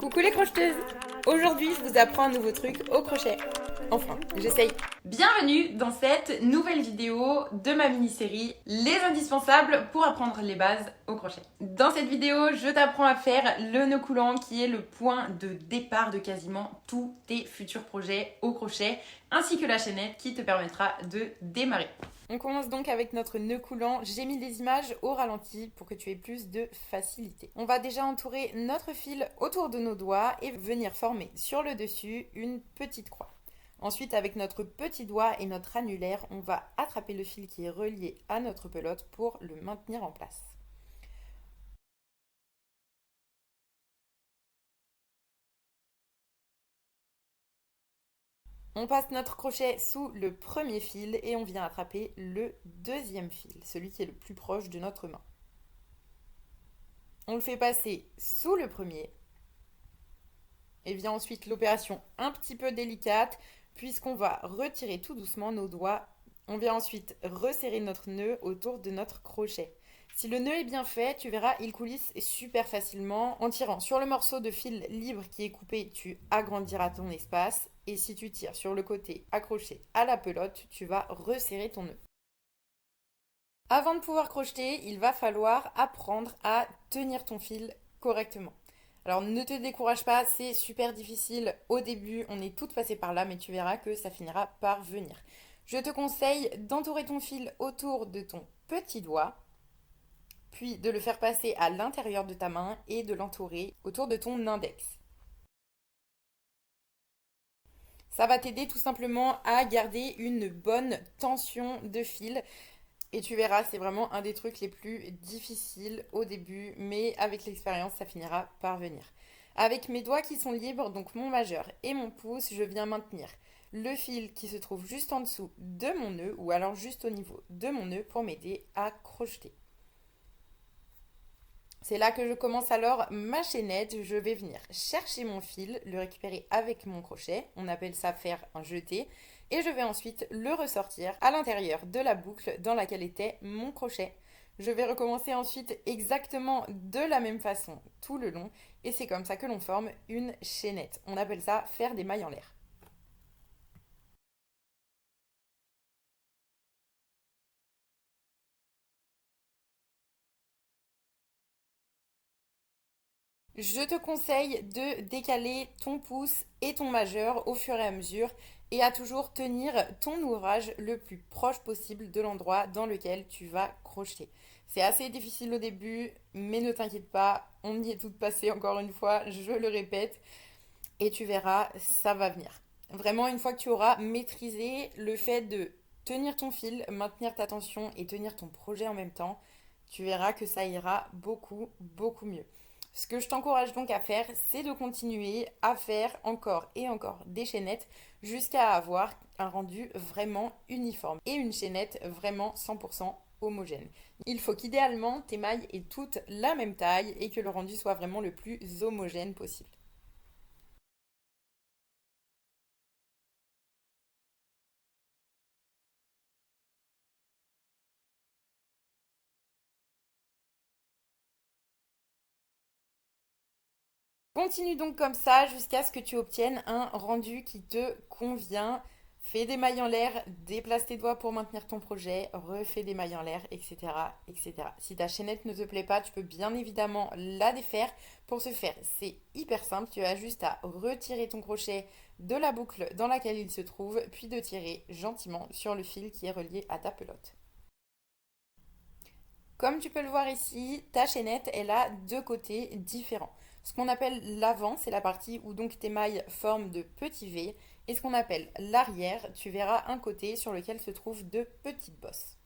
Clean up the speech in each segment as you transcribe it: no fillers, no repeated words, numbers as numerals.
Coucou les crocheteuses! Aujourd'hui, je vous apprends un nouveau truc au crochet. Enfin, j'essaye. Bienvenue dans cette nouvelle vidéo de ma mini-série Les indispensables pour apprendre les bases au crochet. Dans cette vidéo, je t'apprends à faire le nœud coulant qui est le point de départ de quasiment tous tes futurs projets au crochet, ainsi que la chaînette qui te permettra de démarrer. On commence donc avec notre nœud coulant. J'ai mis des images au ralenti pour que tu aies plus de facilité. On va déjà entourer notre fil autour de nos doigts et venir former sur le dessus une petite croix. Ensuite, avec notre petit doigt et notre annulaire, on va attraper le fil qui est relié à notre pelote pour le maintenir en place. On passe notre crochet sous le premier fil et on vient attraper le deuxième fil, celui qui est le plus proche de notre main. On le fait passer sous le premier. Et vient ensuite l'opération un petit peu délicate puisqu'on va retirer tout doucement nos doigts. On vient ensuite resserrer notre nœud autour de notre crochet. Si le nœud est bien fait, tu verras, il coulisse super facilement. En tirant sur le morceau de fil libre qui est coupé, tu agrandiras ton espace. Et si tu tires sur le côté accroché à la pelote, tu vas resserrer ton nœud. Avant de pouvoir crocheter, il va falloir apprendre à tenir ton fil correctement. Alors ne te décourage pas, c'est super difficile au début, on est toutes passées par là, mais tu verras que ça finira par venir. Je te conseille d'entourer ton fil autour de ton petit doigt, puis de le faire passer à l'intérieur de ta main et de l'entourer autour de ton index. Ça va t'aider tout simplement à garder une bonne tension de fil. Et tu verras, c'est vraiment un des trucs les plus difficiles au début, mais avec l'expérience, ça finira par venir. Avec mes doigts qui sont libres, donc mon majeur et mon pouce, je viens maintenir le fil qui se trouve juste en dessous de mon nœud, ou alors juste au niveau de mon nœud pour m'aider à crocheter. C'est là que je commence alors ma chaînette. Je vais venir chercher mon fil, le récupérer avec mon crochet. On appelle ça faire un jeté. Et je vais ensuite le ressortir à l'intérieur de la boucle dans laquelle était mon crochet. Je vais recommencer ensuite exactement de la même façon tout le long. Et c'est comme ça que l'on forme une chaînette. On appelle ça faire des mailles en l'air. Je te conseille de décaler ton pouce et ton majeur au fur et à mesure et à toujours tenir ton ouvrage le plus proche possible de l'endroit dans lequel tu vas crocheter. C'est assez difficile au début, mais ne t'inquiète pas, on y est toutes passées encore une fois, je le répète, et tu verras, ça va venir. Vraiment, une fois que tu auras maîtrisé le fait de tenir ton fil, maintenir ta tension et tenir ton projet en même temps, tu verras que ça ira beaucoup, beaucoup mieux. Ce que je t'encourage donc à faire, c'est de continuer à faire encore et encore des chaînettes jusqu'à avoir un rendu vraiment uniforme et une chaînette vraiment 100% homogène. Il faut qu'idéalement tes mailles aient toutes la même taille et que le rendu soit vraiment le plus homogène possible. Continue donc comme ça jusqu'à ce que tu obtiennes un rendu qui te convient. Fais des mailles en l'air, déplace tes doigts pour maintenir ton projet, refais des mailles en l'air, etc., etc. Si ta chaînette ne te plaît pas, tu peux bien évidemment la défaire. Pour ce faire, c'est hyper simple. Tu as juste à retirer ton crochet de la boucle dans laquelle il se trouve, puis de tirer gentiment sur le fil qui est relié à ta pelote. Comme tu peux le voir ici, ta chaînette, elle a deux côtés différents. Ce qu'on appelle l'avant, c'est la partie où donc tes mailles forment de petits V. Et ce qu'on appelle l'arrière, tu verras un côté sur lequel se trouvent de petites bosses.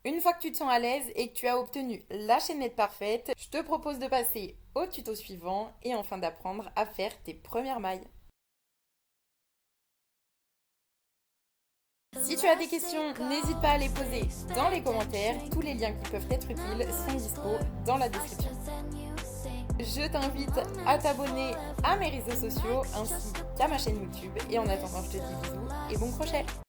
Une fois que tu te sens à l'aise et que tu as obtenu la chaînette parfaite, je te propose de passer au tuto suivant et enfin d'apprendre à faire tes premières mailles. Si tu as des questions, n'hésite pas à les poser dans les commentaires. Tous les liens qui peuvent être utiles sont dispo dans la description. Je t'invite à t'abonner à mes réseaux sociaux ainsi qu'à ma chaîne YouTube. Et en attendant, je te dis bisous et bon crochet!